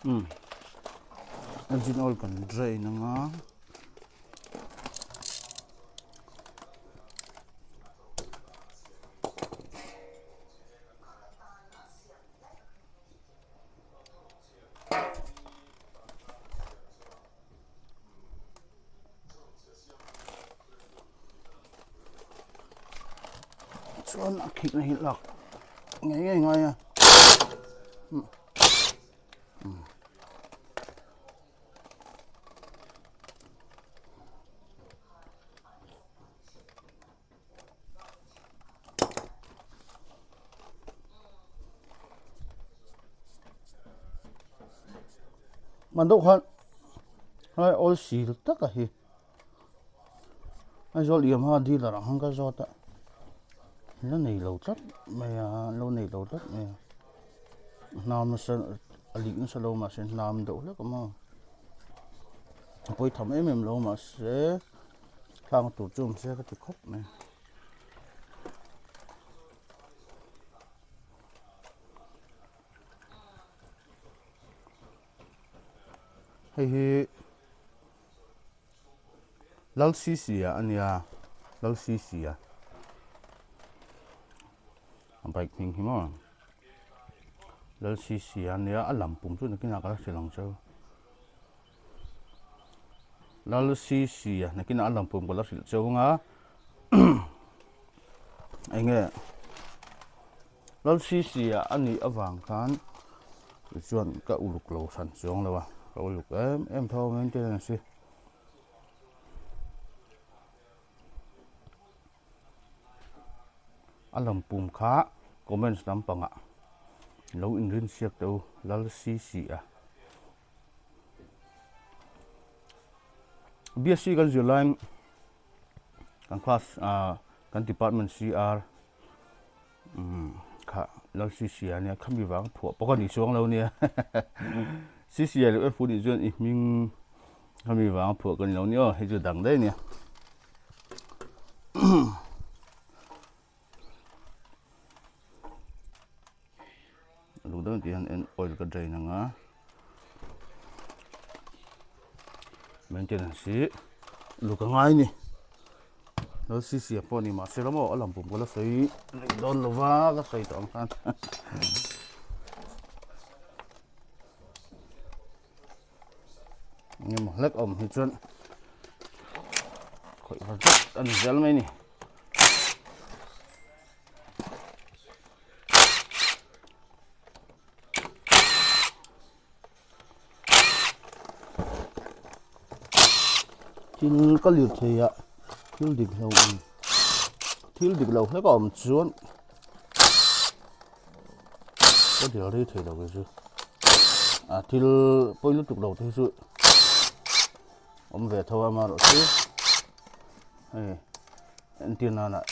engine oil kan drain nga chuan a khik na hi lak ngai ngai a man do khan hai all seal tak a hi ai zol yam ha di la hang ka zota nó này lâu tất mày lâu này lâu tất mày nam nó sẽ ali nó sẽ lâu mà sẽ nam đổ lắm mà bây thầm em lâu mà sẽ thang tủ chung sẽ có thể khóc này hay lal xì à anh ya lal xì à bike thing himo lal si an ya alam pum chu nakina kala silang chau lal si nakina alam pum kala sil chau nga ainge lal si ani awang khan chuan ka uluk lo san chong lawa ka uluk em tho maintenance alam pum kha comments nam panga lo in rin siak to lal si a BSc kan July kan class kan department CR kha lal si a ne khami wang phu poka ni chuang lo ne si le fu ni jon i ming khami wang phu kan lo ni o he ju dang dai ne lu dang tian en oil ka drain nga maintenance lu ka ngai ni lo si po ni ma se lo mo alam pum ko la sei don lo wa ka sei tong khan nhưng mà lek om hi chun khoi ha an zel mai ni thil ka lir theya thil dik lo he kom chuan có điều đi thầy đầu cái chứ thil poi lúc tục đầu thế chứ ông về thôi mà rồi chứ anh tiên là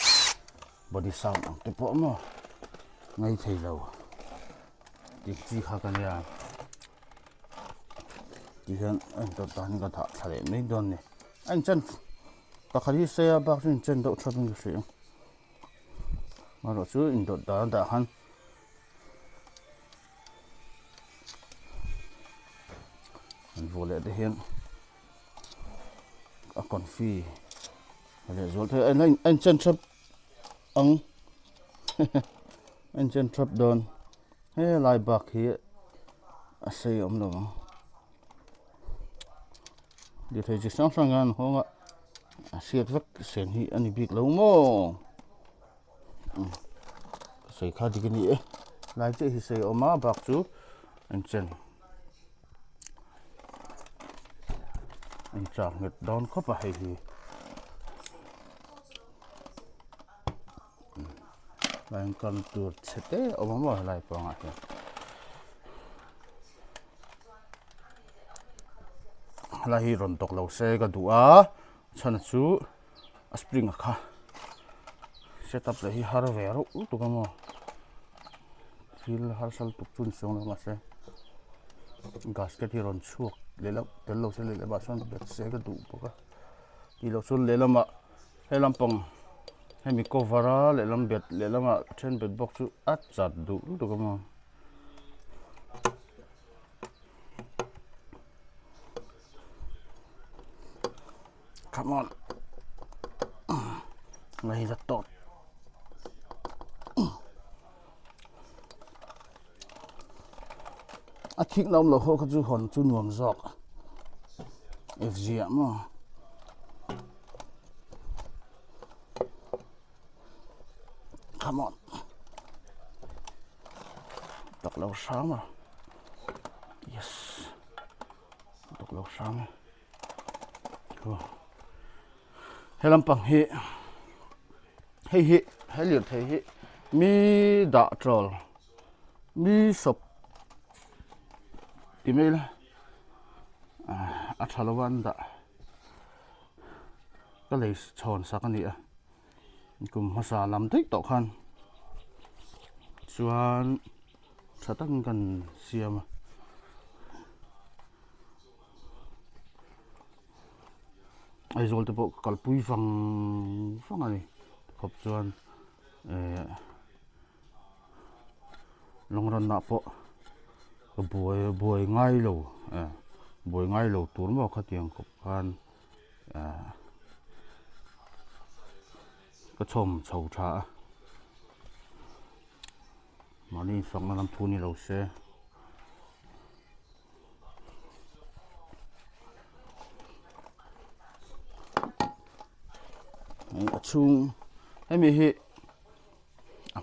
body sound cái bộ mà ngay thầy đầu thì chỉ khác cái này thì hiện anh tập tán cái thợ thầy mấy đòn này anh chân ta khai xe bác xin chân đậu cho mình cái gì mà rồi chứ anh đợt đã hắn anh vô lại để hiện còn phi để rồi thế anh chân chấp ông anh chân chấp đòn hay lại bạc hi xây ông đâu để thấy chỉ sáng sáng ngàn không ạ xiết vắt xiên hi anh bị lâu mò xây khá đi cái gì lại chơi hi xây ông má bạc chú anh chân anh chọn nghịch đón khóc vào hay gì và anh còn tuột chết thế ông má lại còn ạ là hi ron tok lo se ka du'a chhan chu a spring kha setup le hi har ve ro tu ka mo fil har sal tuk chun song la ma se gasket hi ron chuak le lo tel lo se le ba son bet se ka du po ka ki lo chun le lama he lampang he mi cover a le lam bet le lama then bet box chu at chat du tu ka mo Come on. Lấy rất tốt. Thích nông là hô chú hồn chú nuông dọc. FG mà. Come on. Tóc lâu sáng mà. Yes. Tóc lâu sáng. Hãy làm bằng hệ. Hãy liệt hệ. Mi đã trol. Mi sập. Email. Thalawan đã. Cái này chọn sắc cái này. Cùng masa làm thích tộc khăn. Chuan sa tăng gần xiêm. Ai rồi thì bộ còn bùi văng này khop chuan long ron nạp bộ buổi ngay lầu tuôn vào khát tiền khop khan cái chôm chầu trà mà đi phẳng là làm thu ni lầu xe chung em hi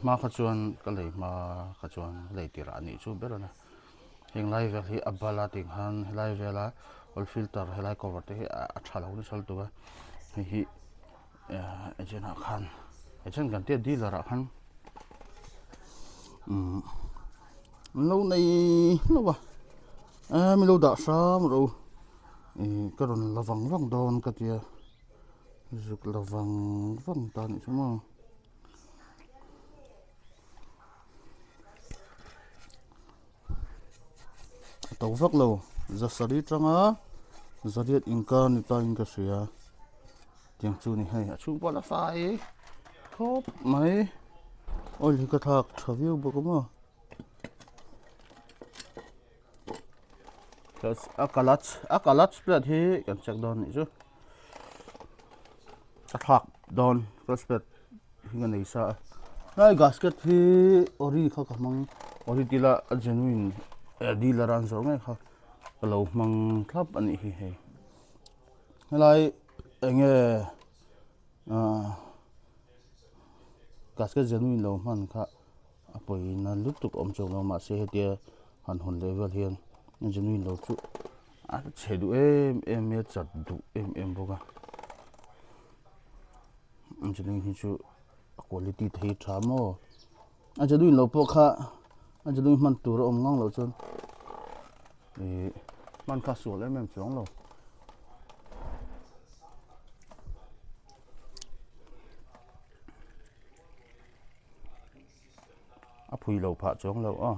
mà khát chuan cái này mà khát chuan lấy tiền ra này chú biết rồi nè hiện lại về thì abala tiếng han hiện lại về là all filter hiện lại cover thì achha lâu đi sal tu hi agent khan agent gần tiền đi là khan lâu này lâu à mình lâu đã sao rồi cái đó là vắng đòn cái kia dục là vắng tan chứ mà tàu vác lâu giờ sari trăng á giờ điện inca ni ta inca xia tiếng chu ni hay chu bao là phải khóc mấy ôi cái thạc review bộ cũng mà cái akalat spread hi kan check down ni chu thạc down cái spread hi ngan nei sa ai gasket hi ori kha ka mang ori tila genuine dealer an zo ngai kha lo mang thap ani hi he lai enge gasket genuine lo man kha apoi na lup tuk om chong lo ma se hetia han hon level hian genuine lo chu a chedu em me chat du em boga genuine hi chu quality thei thamo a genuine lo po kha a genuine man tur om ngang lo chon man kha sual em chong lo a phui lo pha chong lo a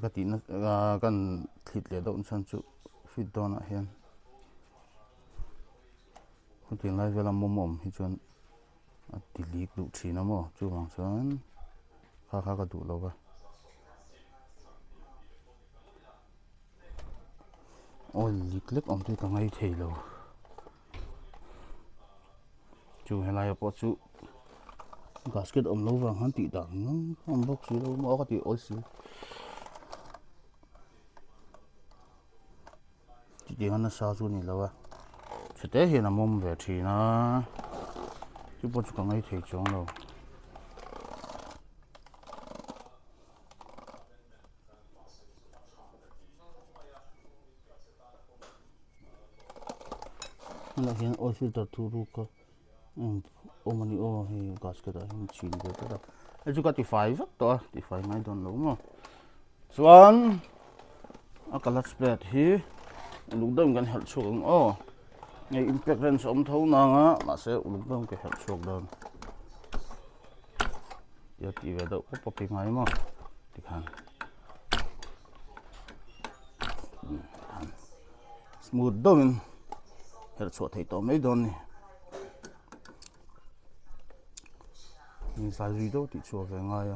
cái tí nó cần thịt để độn sang chỗ fit đòn lại hen có tiếng lại về làm mồm thì chuyện tỷ lệ đủ chỉ nó mà chú hoàng sơn khá cái đủ lâu rồi ôi lịch lịch ông thì càng ngày thầy lâu chú hay lại bỏ chú gasket ông lâu vàng hắn tỷ đẳng ông bốc xí đâu mà có tỷ ôi xí tiếng nó sao chú này lâu à chỉ té hiện là mồm về thì nó chứ bao chú càng ngày thầy chóng đâu là hiện oil filter thu ru cơ omani o hi gasket đó hình chín được đó ấy chú có tỷ phải vắt to tỷ phải ngay đòn lâu mà xuân akalat spread hi lúc đó mình help xuống ngày impact range om thấu nang mà sẽ lúc đó cái help xuống đơn giờ thì về đâu có copy ngay mà thì khăn smooth đó mình help xuống thấy to mấy đơn này mình sai gì đâu thì xuống về ngay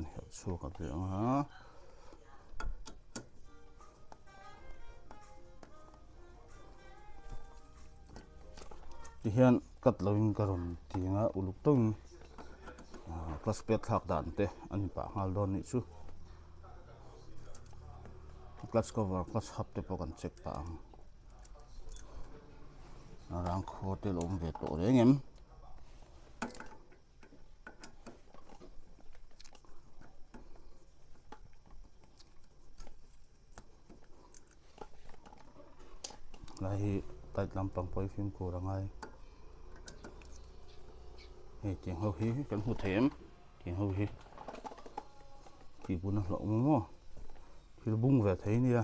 kan hiểu chu ka be ha ti hian kat loin karon tinga uluk tong plus pet thak dan te ani pa ngal don ni chu clutch cover clutch hub te po kan check ta rang kho te lom ve to rengem lai tait lampang poi phim ko rangai he tiếng hậu hi kan hu them tiếng hậu hi ki buna lo mo thì bung về thấy nè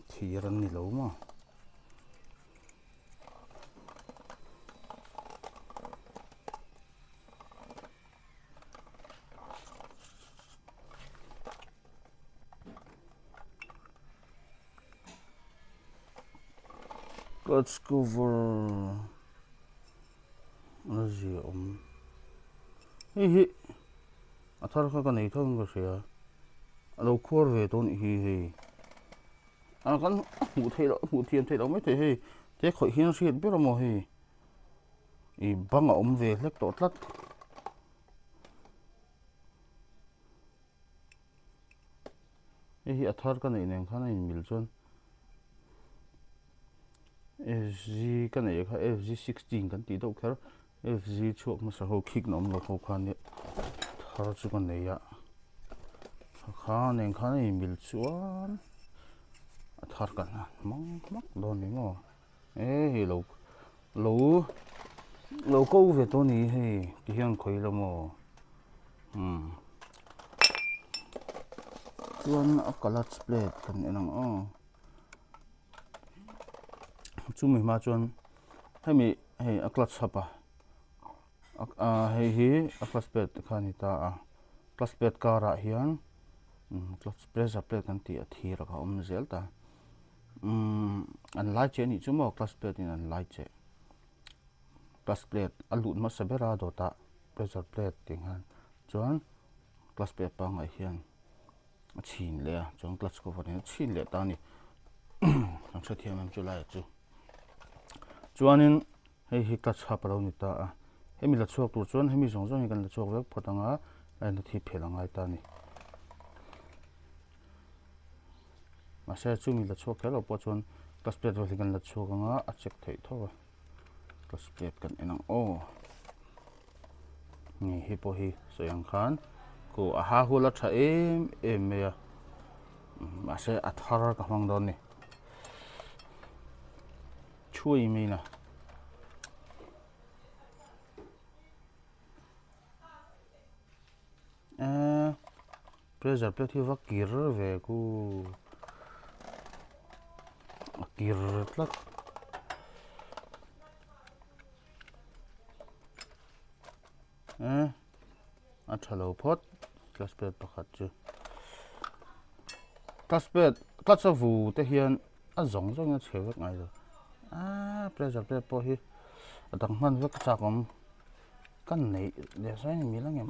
thì rắn ni lâu mà let's go over nó gì ông hi hi à thar cái này thôi không có gì à lâu qua về tôi hi hi à con hủ thiêm thấy đâu mấy thế hi thế khỏi hiên xịt biết là mò hi y băng ông về lách tốt lắm hi à thar cái này nè cái này mil chân FG cái này là FG16 kan ti do kher FG chuak ma sa ho kick nom lo ko khan ni thar chu kan nei ya kha nen khan ei mil chuan thar kan mong mak don ni ngo hi lo ko ve to ni he ti hian khoi lo mo chuan a clutch plate kan enang chu mi ma chuan hemi hei a clutch hapa hei hi a clutch plate khani ta clutch plate kara hian clutch pressure plate kan ti a thira ka zel ta an lai che ni chu mo clutch plate in an lai che clutch plate a lut ma sabera do ta pressure plate ting han chuan clutch plate pa ngai hian a chin le chuan clutch cover ni chin le ta ni ang sa thiam am chu lai chu chuanin hei clutch hapa lo ni ta hemi la chuak tur chuan hemi zong zong kan la chuak vek photanga aina thi phelangai ta ni ma se chu mi la chuak khelo po chuan clutch plate ro kan la chuak anga a check thei thawa clutch plate kan enang ni hi po hi soyang khan ko a ha hula tha em me ya ma se a thar ka hmang don ni chui mi na pressure plate hi va kir ve ku kir tlak a thalo phot clutch plate pakhat chu clutch plate clutch vu te hian a zong zong a chhewek ngai lo pressure plate po hi atang man vek chakom kan nei le sai ni mi langem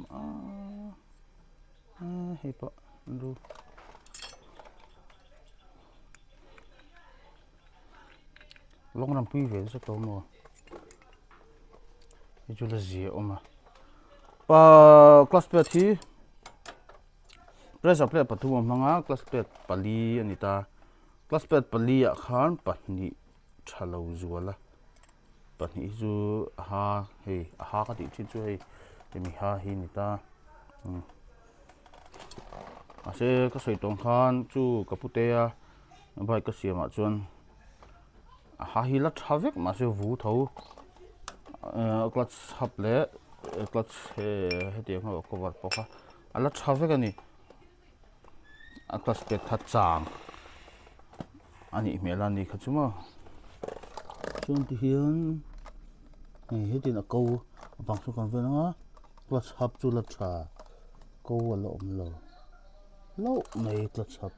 hi po du long ram pui ve sa to mo hi chu la zi oma pa clutch plate hi pressure plate patu manga clutch plate pali anita clutch plate pali a khan pahni thalo zuala pahni zu ha hei ha ka ti chi chu hei mi ha hi nita ase ka soi tong khan chu kaputea bai ka siama chuan ha hi la thavek ma se vu tho clutch hap le clutch he ti ngo cover poka ala thavek ani a clutch plate tha chang ani melani khachuma chuan ti hian he tin a ko bang chu kan venanga clutch hub chu la tha ko lo lo nei clutch hub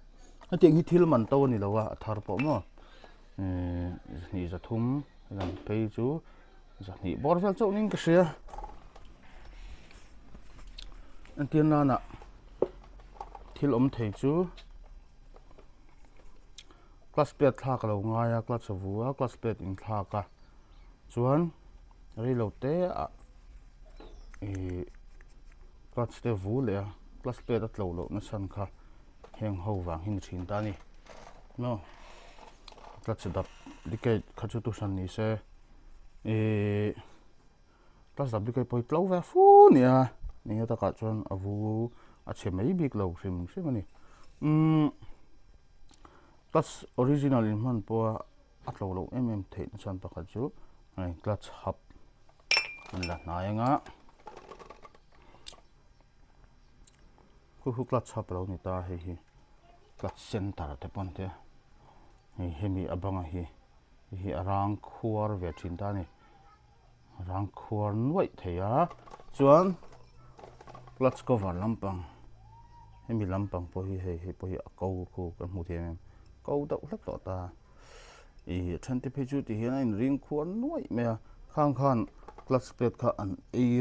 a tiang hi thil man to ni lowa a thar po mo ni za thum lam pe chu za ni bor vel chu ning ka sia anh tiên là nè thil thầy chú class pet thak lo ngaya class vua class pet in thaka chuan reload te a class te vu le class pet at lo na san kha heng ho wang hin thin ta ni no class dap dikai khachu tu san ni se class dap dikai poi plau ve fu nia ni ta ka chuan avu a che mai big lo hrim ani clutch original in man po atlo lo the na san pakhat chu ai clutch hub an la na yanga khu clutch hub lo ni ta hi clutch center te pon te hemi abanga hi arang khuar ve thin ta ni rang khuar nuai theya chuan clutch cover lampang hemi lampang po hi po hi ko khu kan mu the câu đậu lắc tỏ ta trên tiếp chu thì hiện nay riêng khuôn nuôi mẹ khang khan clutch pet kha an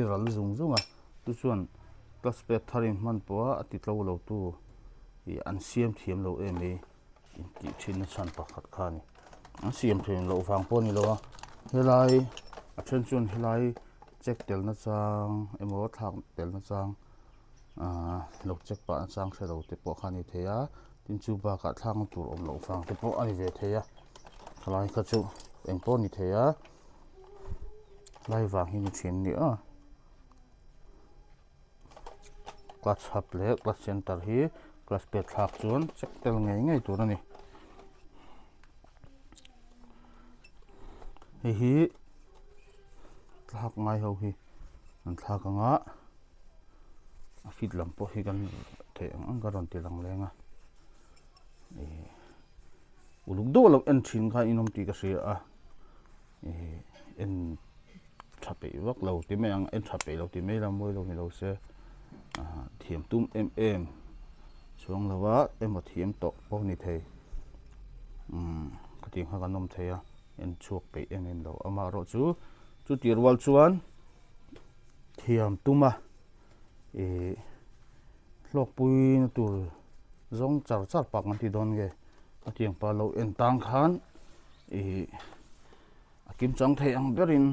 ral zung à tu chuan clutch pet tharin man po ati tlo lo tu an siam thiam lo em ti thin chan pakhat khan an siam thiam lo wang po ni lo helai a chen chuan helai check tel na chang emo thak tel na chang lo check pa chang se lo te po khani theya tin chu ba ka thang tur om lo fang te po ani ve theya khalai kha chu eng po ni theya lai wang hi ni thin ni a clutch hub le clutch center hi clutch pet thak chuan check tel ngai tur ani hi thak ngai ho hi an thak anga a fit lam po hi kan the ang garon ti lang lenga uluk do lo en thin kha inom ti ka sia a en thape wak lo ti me ang en thape lo ti me la moi lo mi lo se thiam tum em chuang lawa emo thiam to po ni thei kating ha kanom theya en chuak pe em lo ama ro chu tirwal chuan thiam tuma hlok pui na tur zong char pak an ti don ge atiang pa lo en tang khan akim chang thei ang berin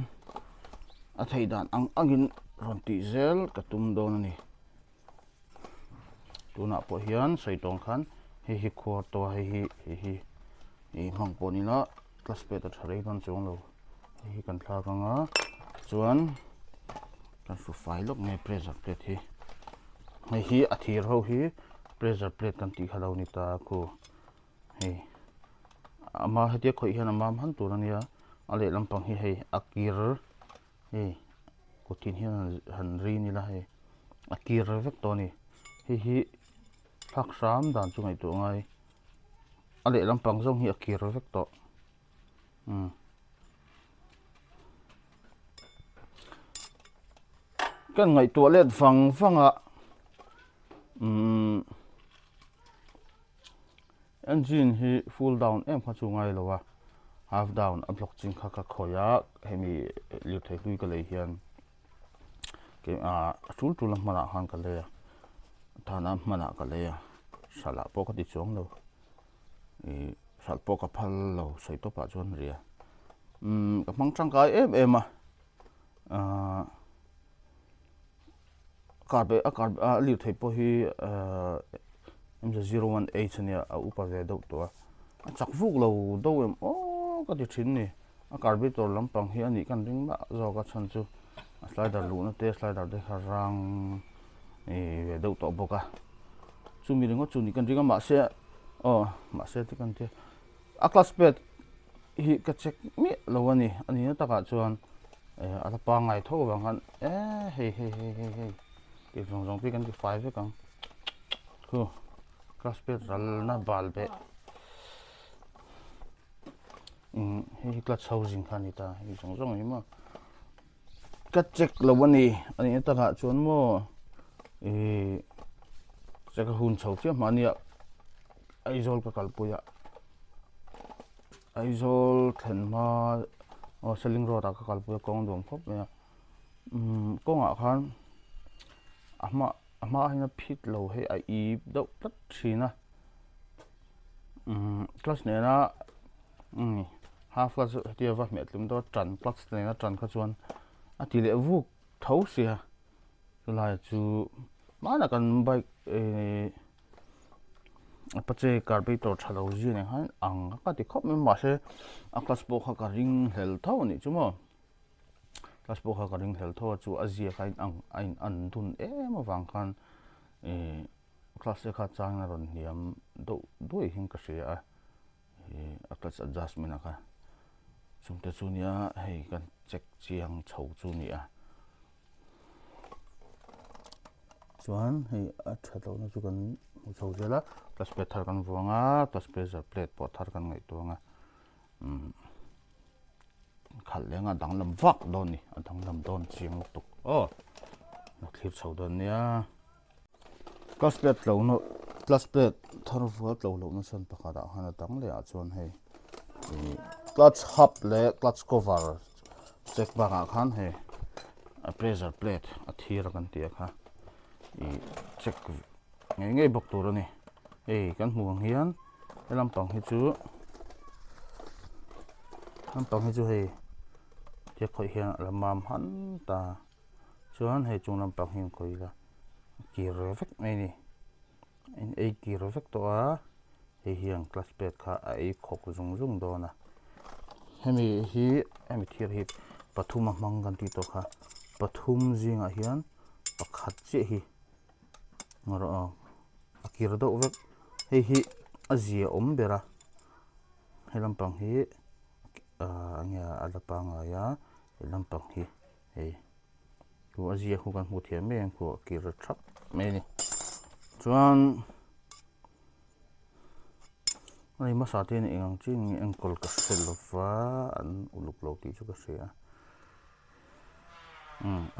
a thei dan angin ron ti zel katum don ani tuna po hian saitong khan hi khor to hi hang po ni na class pet a tharei don chung lo hi kan thla ka nga chuan kan fu file lok nge pressure plate hi a thir ho hi pressure plate kan ti khalo ni ta ko ama hatia khoi hian ama han tur ania ale lampang hi akir ko tin hian han ri ni la akir vek to ni hi thak sam dan chu ngai tu ngai ale lampang zong hi akir vek to kan ngai toilet fanga engine hi full down em kha chu ngai lowa half down a block ching kha khoya hemi liu thei hlui ka lei hian ke tul mana han ka le thana mana ka le sala po ka ti chong lo sal po ka phal lo sei to pa chuan ria ka mang tang kai em a liu thei po hi M018 ania a upa ve do to a chak vuk lo do em ka ti thin ni a carburetor lampang hi ani kan ring ma zo ka chan chu a slider lu na te slider de harang ve do to boka chu mi ringo chu ni kan ringa ma se ti kan te a class pet hi ka check mi lo ani na ta ka chuan ala pa ngai tho wang han hey ke zong pi kan ti 5 ve kang ko class pet ral na bal be hi clutch housing khani ta hi zong hi ma ka check lo ani ta ka chuan mo check hun chho che mania aizol ka kalpuya aizol thenma selling road ka kalpuya kong dom khop ya konga khan ama ama hina phit lo he a I do tat thina class ne na half class tia va me tlum do tran class ne na tran kha chuan a ti le vu tho sia lai chu mana kan bike pache carburetor thalo ji ne han ang ka ti khop me ma se a class bo kha ka ring hel tho ni chumo class bo kha ka ring hel tho chu azia khain ang an dun em awang khan class kha chang na ron hiam do hin ka sia a class adjustment a kha chumte chu nia hei kan check chiang chho chu ni a chuan hei a thalo na chu kan chho jela plus plate thar kan vuanga plus pressure plate po thar kan ngai tuanga khal lenga danglam vak don ni danglam don chiang tuk no thlir chho don nia plus plate lo no plus plate thar vuat lo no san pakada hana dang le a chuan hei clutch hub le clutch cover check banga khan hei a pressure plate a thir kan tia kha check ngay bọc tủ rồi nè kan muang hian lampang hi chu hei che khoi hian lamam han ta chuan hei chung lampang hin khoi la ki revek mai ni in ei ki revek to a hei hian class plate kha ai khok zung do na hemi thir hi pathum mang kan ti to kha pathum zinga hian pakhat che hi ngaro akir do vek hi azia bera helampang hi anga alapanga ya helampang hi ku azia hu kan hu thiam me ku akir thap me ni chuan ai ma sa te ni ang ching ankol ka selova an uluk lo ti chu ka sia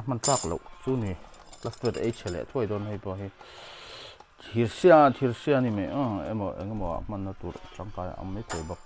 man tak lo chu ni plus plate h le thoi don hei po hi thir sia ni me emo man na tur changkai am me te bak